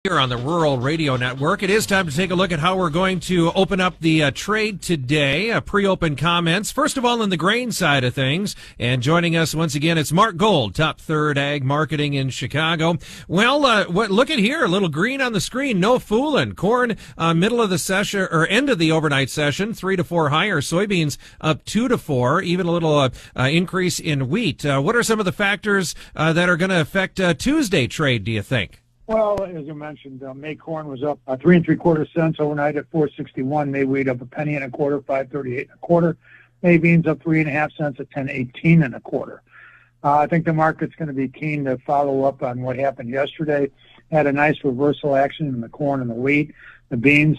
Here on the Rural Radio Network, it is time to take a look at how we're going to open up the trade today. Pre-open comments. First of all, on the grain side of things, and joining us once again, it's Mark Gold, top third ag marketing in Chicago. Well, look at here, a little green on the screen. No fooling. Corn, middle of the session or end of the overnight session, 3 to 4 higher. Soybeans up 2 to 4. Even a little increase in wheat. What are some of the factors that are going to affect Tuesday trade? Do you think? Well, as you mentioned, May corn was up 3 3/4 cents overnight at 4.61. May wheat up a penny and a quarter, 5.38 and a quarter. May beans up 3.5 cents at 10.18 and a quarter. I think the market's going to be keen to follow up on what happened yesterday. Had a nice reversal action in the corn and the wheat. The beans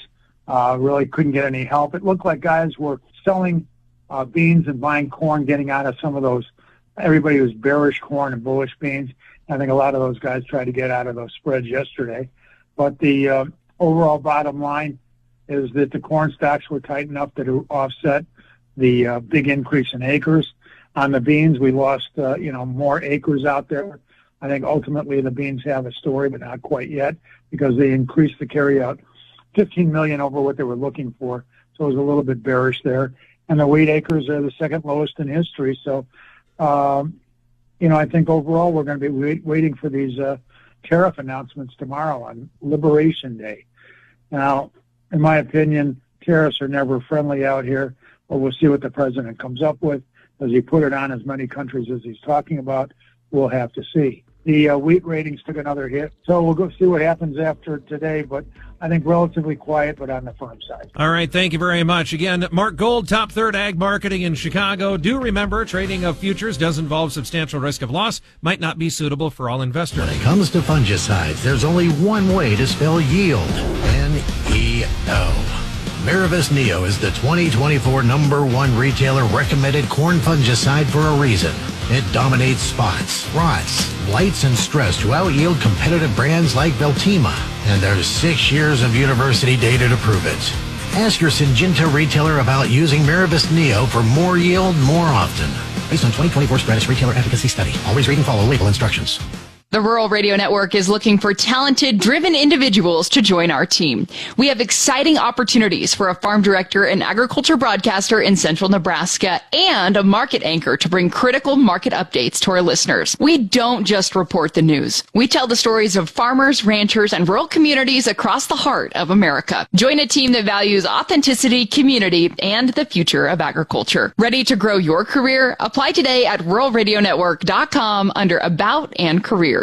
really couldn't get any help. It looked like guys were selling beans and buying corn, getting out of some of those. Everybody was bearish corn and bullish beans. I think a lot of those guys tried to get out of those spreads yesterday. But the overall bottom line is that the corn stocks were tight enough to offset the big increase in acres. On the beans, we lost, more acres out there. I think ultimately the beans have a story, but not quite yet, because they increased the carryout 15 million over what they were looking for. So it was a little bit bearish there. And the wheat acres are the second lowest in history. So, I think overall we're going to be waiting for these tariff announcements tomorrow on Liberation Day. Now, in my opinion, tariffs are never friendly out here, but we'll see what the president comes up with. Does he put it on as many countries as he's talking about? We'll have to see. The wheat ratings took another hit, so we'll go see what happens after today, but I think relatively quiet, but on the firm side. All right, thank you very much. Again, Mark Gold, top third ag marketing in Chicago. Do remember, trading of futures does involve substantial risk of loss, might not be suitable for all investors. When it comes to fungicides, there's only one way to spell yield. N-E-O. Miravis Neo is the 2024 #1 retailer recommended corn fungicide for a reason. It dominates spots, rots, blights, and stress to out-yield competitive brands like Veltima. And there's 6 years of university data to prove it. Ask your Syngenta retailer about using Miravis Neo for more yield more often. Based on 2024 Stratus Retailer Efficacy Study. Always read and follow label instructions. The Rural Radio Network is looking for talented, driven individuals to join our team. We have exciting opportunities for a farm director and agriculture broadcaster in central Nebraska and a market anchor to bring critical market updates to our listeners. We don't just report the news. We tell the stories of farmers, ranchers, and rural communities across the heart of America. Join a team that values authenticity, community, and the future of agriculture. Ready to grow your career? Apply today at ruralradionetwork.com under About and Careers.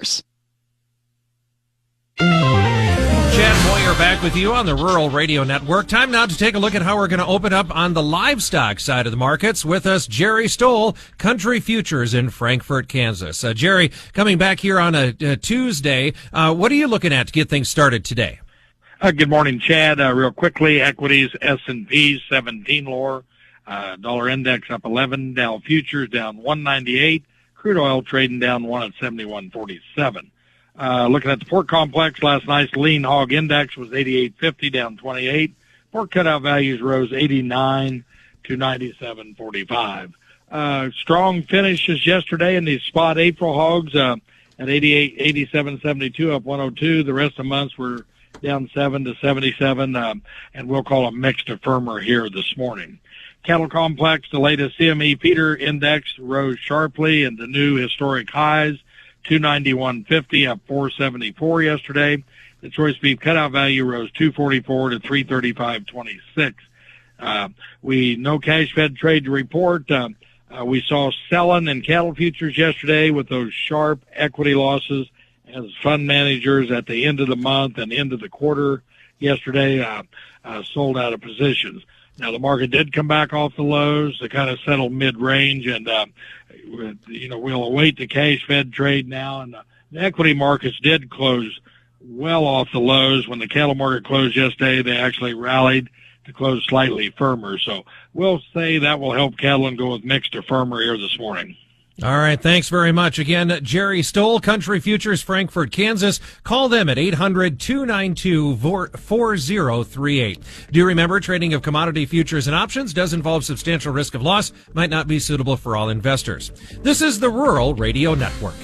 Chad Moyer back with you on the Rural Radio Network. Time now to take a look at how we're going to open up on the livestock side of the markets. With us, Jerry Stoll, Country Futures in Frankfort, Kansas. Jerry, coming back here on a Tuesday, what are you looking at to get things started today? Good morning, Chad. Real quickly, equities, S&P 17 lower, dollar index up 11, Dow futures down 198, crude oil trading down 1 at 71.47. Looking at the pork complex, last night's lean hog index was 88.50, down 28. Pork cutout values rose 89 to 97.45. Strong finishes yesterday in these spot April hogs at 87.72, up 102. The rest of the months were down 7 to 77, and we'll call it mixed to firmer here this morning. Cattle complex, the latest CME feeder index rose sharply into new historic highs. 291.50 up 474 yesterday. The choice beef cutout value rose 244 to 335.26. We no cash fed trade to report. We saw selling in cattle futures yesterday with those sharp equity losses as fund managers at the end of the month and end of the quarter yesterday sold out of positions. Now, the market did come back off the lows to kind of settle mid-range, and, we'll await the cash-fed trade now. And the equity markets did close well off the lows. When the cattle market closed yesterday, they actually rallied to close slightly firmer. So we'll say that will help cattle and go with mixed or firmer here this morning. All right, thanks very much. Again, Jerry Stoll, Country Futures, Frankfort, Kansas. Call them at 800-292-4038. Do remember, trading of commodity futures and options does involve substantial risk of loss, might not be suitable for all investors. This is the Rural Radio Network.